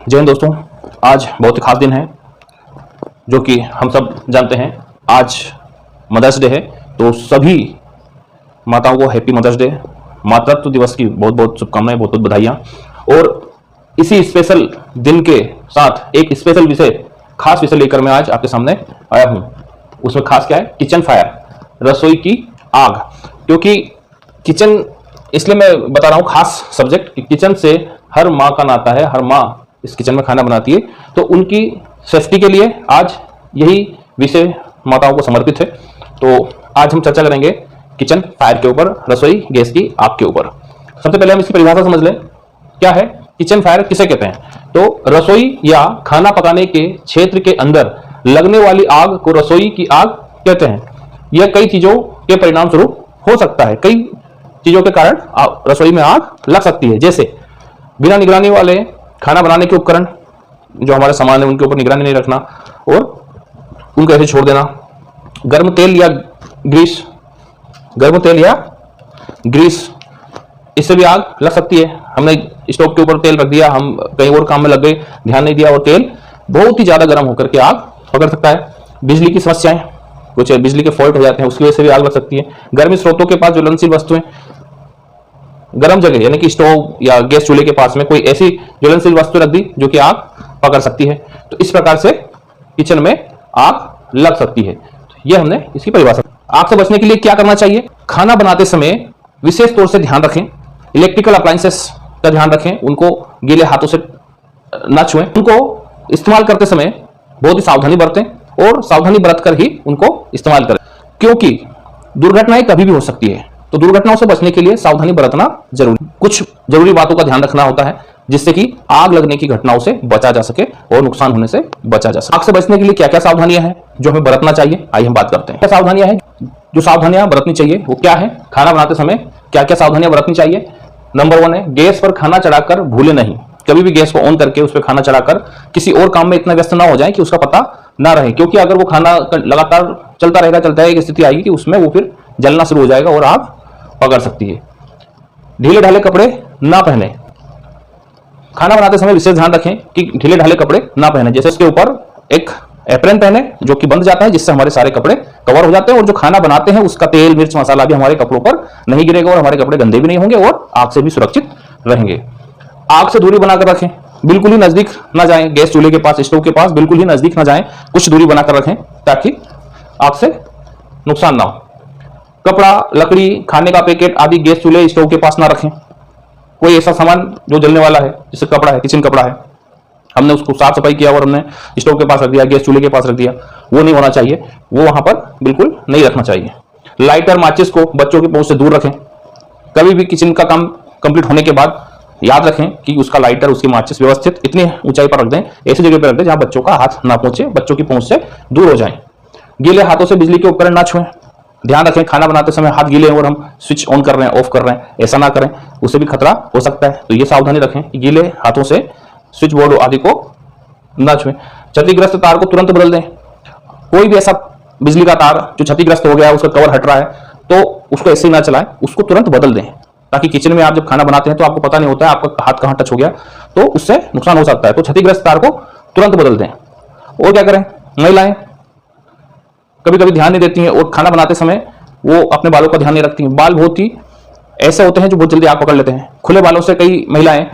जय हिंद दोस्तों, आज बहुत ही खास दिन है जो कि हम सब जानते हैं। आज मदर्स डे है, तो सभी माताओं को हैप्पी मदर्स डे, मातृत्व दिवस की बहुत बहुत शुभकामनाएं, बहुत बहुत बधाइयाँ। और इसी स्पेशल दिन के साथ एक स्पेशल विषय, खास विषय लेकर मैं आज आपके सामने आया हूँ। उसमें खास क्या है? किचन फायर, रसोई की आग। क्योंकि किचन, इसलिए मैं बता रहा हूँ खास सब्जेक्ट कि किचन से हर माँ का नाता है, हर माँ इस किचन में खाना बनाती है, तो उनकी सेफ्टी के लिए आज यही विषय माताओं को समर्पित है। तो आज हम चर्चा करेंगे किचन फायर के ऊपर, रसोई गैस की आग के ऊपर। सबसे पहले हम इसकी परिभाषा समझ लें, क्या है किचन फायर, किसे कहते हैं? तो रसोई या खाना पकाने के क्षेत्र के अंदर लगने वाली आग को रसोई की आग कहते हैं। यह कई चीजों के परिणाम स्वरूप हो सकता है, कई चीजों के कारण रसोई में आग लग सकती है। जैसे बिना निगरानी वाले खाना बनाने के उपकरण, जो हमारे सामान है उनके ऊपर निगरानी नहीं रखना और उनको ऐसे छोड़ देना। गर्म तेल या ग्रीस, इससे भी आग लग सकती है। हमने स्टोव के ऊपर तेल रख दिया, हम कहीं और काम में लग गए, ध्यान नहीं दिया और तेल बहुत ही ज्यादा गर्म होकर के आग पकड़ सकता है। बिजली की समस्याएं, कुछ बिजली के फॉल्ट हो जाते हैं, उसकी वजह से भी आग लग सकती है। गर्मी स्रोतों के पास ज्वलनशील वस्तुएं, गर्म जगह यानी कि स्टोव या गैस चूल्हे के पास में कोई ऐसी ज्वलनशील वस्तु रख दी जो कि आग पकड़ सकती है, तो इस प्रकार से किचन में आग लग सकती है। यह हमने इसकी परिभाषा। आग से बचने के लिए क्या करना चाहिए? खाना बनाते समय विशेष तौर से ध्यान रखें, इलेक्ट्रिकल अप्लायंसेस का ध्यान रखें, उनको गीले हाथों से न छुएं, उनको इस्तेमाल करते समय बहुत ही सावधानी बरतें और सावधानी बरत कर ही उनको इस्तेमाल करें, क्योंकि दुर्घटनाएं कभी भी हो सकती है। तो दुर्घटनाओं से बचने के लिए सावधानी बरतना जरूरी। कुछ जरूरी बातों का ध्यान रखना होता है जिससे कि आग लगने की घटनाओं से बचा जा सके और नुकसान होने से बचा जा सके। आग से बचने के लिए क्या क्या सावधानियां हैं जो हमें बरतना चाहिए, आइए हम बात करते हैं। क्या सावधानियां हैं जो सावधानियां बरतनी चाहिए, वो क्या है? खाना बनाते समय क्या क्या सावधानियां बरतनी चाहिए? नंबर 1 है, गैस पर खाना चढ़ाकर भूले नहीं। कभी भी गैस को ऑन करके उस पर खाना चढ़ाकर किसी और काम में इतना व्यस्त ना हो जाए कि उसका पता ना रहे, क्योंकि अगर वो खाना लगातार चलता रहेगा, एक स्थिति आएगी कि उसमें वो फिर जलना शुरू हो जाएगा और आग पकड़ सकती है। ढीले ढाले कपड़े ना पहने। खाना बनाते समय विशेष ध्यान रखें कि ढीले ढाले कपड़े ना पहने। जैसे उसके ऊपर एक एप्रन पहने जो कि बंध जाता है, जिससे हमारे सारे कपड़े कवर हो जाते हैं और जो खाना बनाते हैं उसका तेल मिर्च मसाला भी हमारे कपड़ों पर नहीं गिरेगा और हमारे कपड़े गंदे भी नहीं होंगे और आग से भी सुरक्षित रहेंगे। आग से दूरी बनाकर रखें, बिल्कुल ही नजदीक ना जाएं, गैस चूल्हे के पास, स्टोव के पास बिल्कुल ही नजदीक ना जाएं, कुछ दूरी बनाकर रखें ताकि आग से नुकसान ना हो। कपड़ा, लकड़ी, खाने का पैकेट आदि गैस चूल्हे स्टोव के पास ना रखें। कोई ऐसा सामान जो जलने वाला है, जैसे कपड़ा है, किचन कपड़ा है, हमने उसको साफ सफाई किया और हमने स्टोव के पास रख दिया, गैस चूल्हे के पास रख दिया, वो नहीं होना चाहिए, वो वहां पर बिल्कुल नहीं रखना चाहिए। लाइटर, माचिस को बच्चों की पहुंच से दूर रखें। कभी भी किचन का काम कंप्लीट होने के बाद याद रखें कि उसका लाइटर, उसकी माचिस व्यवस्थित इतनी ऊंचाई पर रख दें, ऐसी जगह पर रख दें जहां बच्चों का हाथ ना पहुंचे, बच्चों की पहुंच से दूर हो जाए। गीले हाथों से बिजली के उपकरण ना छुएं। ध्यान रखें, खाना बनाते समय हाथ गीले हैं और हम स्विच ऑन कर रहे हैं, ऑफ कर रहे हैं, ऐसा ना करें, उससे भी खतरा हो सकता है। तो ये सावधानी रखें कि गीले हाथों से स्विच बोर्ड आदि को ना छुएं। क्षतिग्रस्त तार को तुरंत बदल दें। कोई भी ऐसा बिजली का तार जो क्षतिग्रस्त हो गया है, उसका कवर हट रहा है, तो उसको ऐसे ही ना चलाएं, उसको तुरंत बदल दें, ताकि किचन में आप जब खाना बनाते हैं तो आपको पता नहीं होता है आपका हाथ कहां टच हो गया, तो उससे नुकसान हो सकता है। तो क्षतिग्रस्त तार को तुरंत बदल दें। और क्या करें? महिलाएं कभी कभी ध्यान नहीं देती हैं और खाना बनाते समय वो अपने बालों का ध्यान नहीं रखती हैं। बाल बहुत ही ऐसे होते हैं जो बहुत जल्दी आग पकड़ लेते हैं। खुले बालों से कई महिलाएं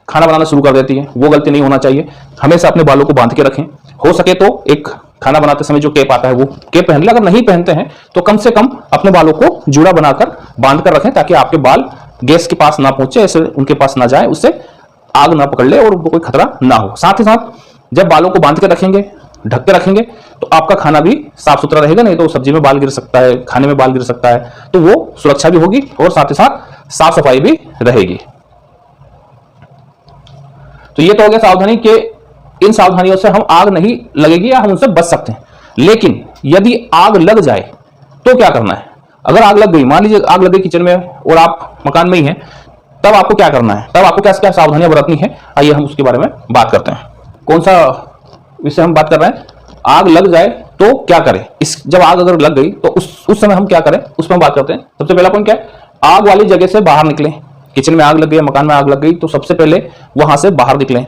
खाना बनाना शुरू कर देती हैं, वो गलती नहीं होना चाहिए। हमेशा अपने बालों को बांध के रखें। हो सके तो एक खाना बनाते समय जो कैप आता है वो कैप पहन लें। अगर नहीं पहनते हैं तो कम से कम अपने बालों को जूड़ा बनाकर बांध कर रखें, ताकि आपके बाल गैस के पास ना पहुंचे, ऐसे उनके पास ना जाए, उससे आग ना पकड़ ले और उनको कोई खतरा ना हो। साथ ही साथ जब बालों को बांध के रखेंगे, ढक के रखेंगे, तो आपका खाना भी साफ सुथरा रहेगा। नहीं तो सब्जी में बाल गिर सकता है, खाने में बाल गिर सकता है, तो वो सुरक्षा भी होगी और साथ ही साथ साफ सफाई भी रहेगी। तो ये तो हो गया सावधानी के, इन सावधानियों से हम आग नहीं लगेगी या हम उनसे बच सकते हैं। लेकिन यदि आग लग जाए तो क्या करना है? अगर आग लग गई, मान लीजिए आग लग गई किचन में और आप मकान में ही हैं, तब आपको क्या करना है? तब आपको क्या क्या सावधानियां बरतनी है? आइए हम उसके बारे में बात करते हैं। कौन सा विषय हम बात कर रहे हैं? आग लग जाए तो क्या करें? जब आग अगर लग गई तो उस समय हम क्या करें, उस पर हम बात करते हैं। सबसे पहला पॉइंट क्या है? आग वाली जगह से बाहर निकलें। किचन में आग लग गई, मकान में आग लग गई, तो सबसे पहले वहां से बाहर निकलें।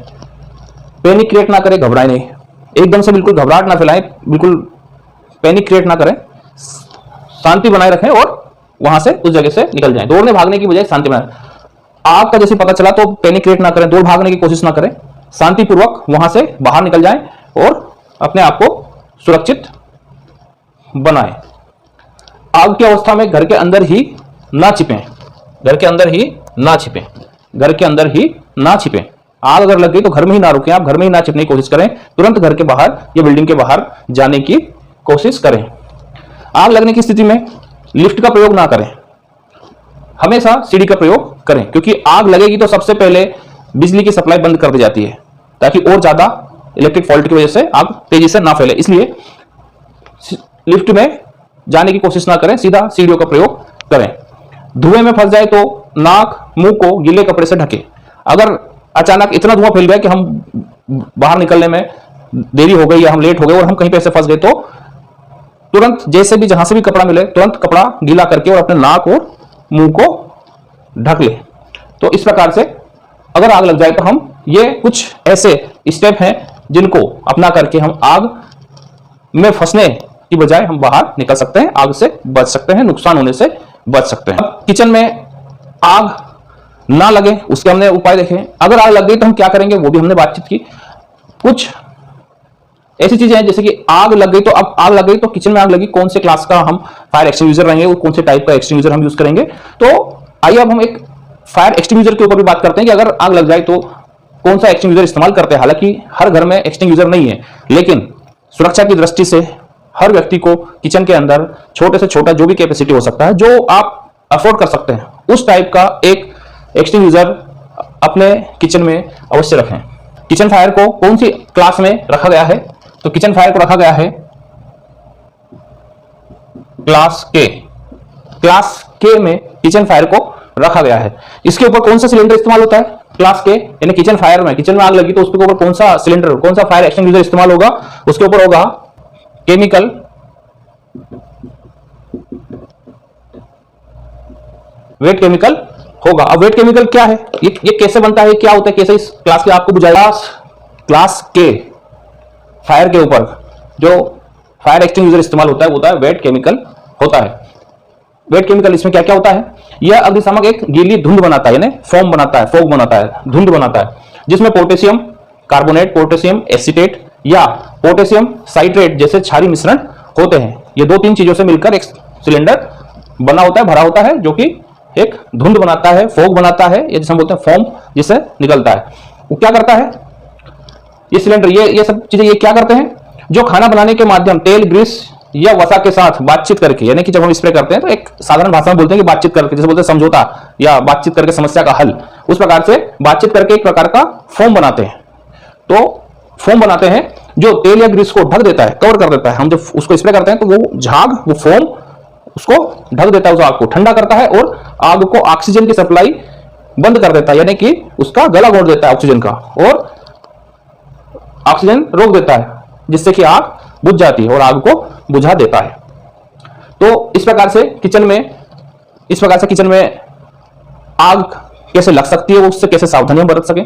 पैनिक क्रिएट ना करें, घबराए नहीं, एकदम से बिल्कुल घबराहट ना फैलाएं, बिल्कुल पैनिक क्रिएट ना करें, शांति बनाए रखें और वहां से उस जगह से निकल जाएं। दौड़ने भागने की बजाय शांति बनाए। आग का जैसे पता चला तो पैनिक क्रिएट ना करें, दौड़ भागने की कोशिश ना करें, शांतिपूर्वक वहां से बाहर निकल जाएं और अपने आप को सुरक्षित बनाएं। आग की अवस्था में घर के अंदर ही ना छिपें, घर के अंदर ही ना छिपें, घर के अंदर ही ना छिपें। आग अगर लग गई तो घर में ही ना रुकें, आप घर में ही ना छिपने की कोशिश करें, तुरंत घर के बाहर या बिल्डिंग के बाहर जाने की कोशिश करें। आग लगने की स्थिति में लिफ्ट का प्रयोग ना करें, हमेशा सीढ़ी का प्रयोग करें, क्योंकि आग लगेगी तो सबसे पहले बिजली की सप्लाई बंद कर दी जाती है ताकि और ज्यादा इलेक्ट्रिक फॉल्ट की वजह से आग तेजी से ना फैले। इसलिए लिफ्ट में जाने की कोशिश ना करें, सीधा सीढ़ियों का प्रयोग करें। धुएं में फंस जाए तो नाक मुंह को गीले कपड़े से ढकें। अगर अचानक इतना धुआं फैल गया कि हम बाहर निकलने में देरी हो गई या हम लेट हो गए और हम कहीं पे ऐसे फंस गए तो तुरंत जैसे भी जहां से भी कपड़ा मिले तुरंत कपड़ा गीला करके और अपने नाक और मुंह को ढक ले। तो इस प्रकार से अगर आग लग जाए तो हम ये कुछ ऐसे स्टेप हैं जिनको अपना करके हम आग में फंसने की बजाय हम बाहर निकल सकते हैं, आग से बच सकते हैं, नुकसान होने से बच सकते हैं। अब किचन में आग ना लगे उसके हमने उपाय देखे। अगर आग लग गई तो हम क्या करेंगे वो भी हमने बातचीत की। कुछ ऐसी चीजें हैं जैसे कि आग लग गई तो अब आग लग गई तो किचन में आग लगी, कौन से क्लास का हम फायर एक्सटिंग्विशर रहेंगे और कौन से टाइप का एक्सटिंग्विशर हम यूज करेंगे। तो आइए अब हम एक फायर एक्सटिंग्विशर के ऊपर भी बात करते हैं कि अगर आग लग जाए तो कौन सा एक्सटिंग्विशर इस्तेमाल करते हैं। हालांकि हर घर में एक्सटिंग्विशर नहीं है, लेकिन सुरक्षा की दृष्टि से हर व्यक्ति को किचन के अंदर छोटे से छोटा जो भी कैपेसिटी हो सकता है, जो आप अफोर्ड कर सकते हैं, उस टाइप का एक एक्सटिंग्विशर अपने किचन में अवश्य रखें। किचन फायर को कौन सी क्लास में रखा गया है, तो किचन फायर को रखा गया है क्लास के। क्लास के में किचन फायर को रखा गया है। इसके ऊपर कौन सा सिलेंडर इस्तेमाल होता है, क्लास के यानी किचन फायर में। किचन में आग लगी तो उसके ऊपर कौन सा सिलेंडर, कौन सा फायर एक्सटिंग्विशर इस्तेमाल होगा, उसके ऊपर होगा केमिकल वेट केमिकल होगा। अब वेट केमिकल क्या है, ये कैसे बनता है, क्या होता है, कैसे इस क्लास के आपको बुझाएगा। क्लास के फायर के ऊपर जो फायर एक्सटिंग्विशर इस्तेमाल होता है वो होता है वेट केमिकल होता है। वेट केमिकल इसमें क्या क्या होता है, यह अग्निशामक एक गीली धुंध बनाता है, यानी फोम बनाता है, फोग बनाता है, धुंध बनाता है, जिसमें पोटेशियम कार्बोनेट, पोटेशियम एसीटेट या पोटेशियम साइट्रेट जैसे क्षारीय मिश्रण होते हैं। ये दो तीन चीजों से मिलकर एक सिलेंडर बना होता है, भरा होता है, जो कि एक धुंध बनाता है, फोग बनाता है, या जिसे हम बोलते हैं फोम जिससे निकलता है। वो क्या करता है ये सिलेंडर, ये सब चीजें ये क्या करते हैं, जो खाना बनाने के माध्यम तेल, ग्रीस या वसा के साथ बातचीत करके, यानी कि जब हम स्प्रे करते हैं तो एक साधारण भाषा में बोलते हैं कि बातचीत करके, जैसे बोलते हैं समझौता या बातचीत करके समस्या का हल, उस प्रकार से बातचीत करके एक प्रकार का फोम बनाते हैं। तो फोम बनाते हैं जो तेल या ग्रीस को ढक देता है, कवर कर देता है। हम जब उसको स्प्रे करते हैं तो वो झाग, वो फोम उसको ढक देता है, उस आग को ठंडा करता है और आग को ऑक्सीजन की सप्लाई बंद कर देता है, यानी कि उसका गला घोट देता है ऑक्सीजन का, और ऑक्सीजन रोक देता है, जिससे कि आग बुझ जाती है और आग को बुझा देता है। तो इस प्रकार से किचन में आग कैसे लग सकती है, उससे कैसे सावधानियां बरत सकें,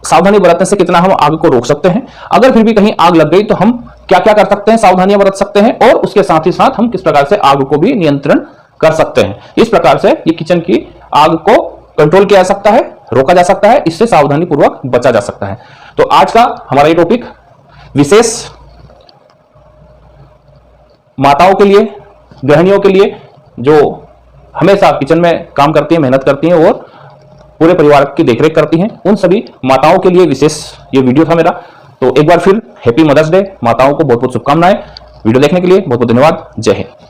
सावधानी बरतने से कितना हम आग को रोक सकते हैं। अगर फिर भी कहीं आग लग गई तो हम क्या क्या कर सकते हैं, सावधानियां बरत सकते हैं, और उसके साथ ही साथ हम किस प्रकार से आग को भी नियंत्रण कर सकते हैं। इस प्रकार से ये किचन की आग को कंट्रोल किया जा सकता है, रोका जा सकता है, इससे सावधानी पूर्वक बचा जा सकता है। तो आज का हमारा ये टॉपिक विशेष माताओं के लिए, गृहिणियों के लिए, जो हमेशा किचन में काम करती हैं, मेहनत करती हैं और पूरे परिवार की देखरेख करती हैं, उन सभी माताओं के लिए विशेष ये वीडियो था मेरा। तो एक बार फिर हैप्पी मदर्स डे, माताओं को बहुत बहुत शुभकामनाएं। वीडियो देखने के लिए बहुत बहुत धन्यवाद। जय हिंद।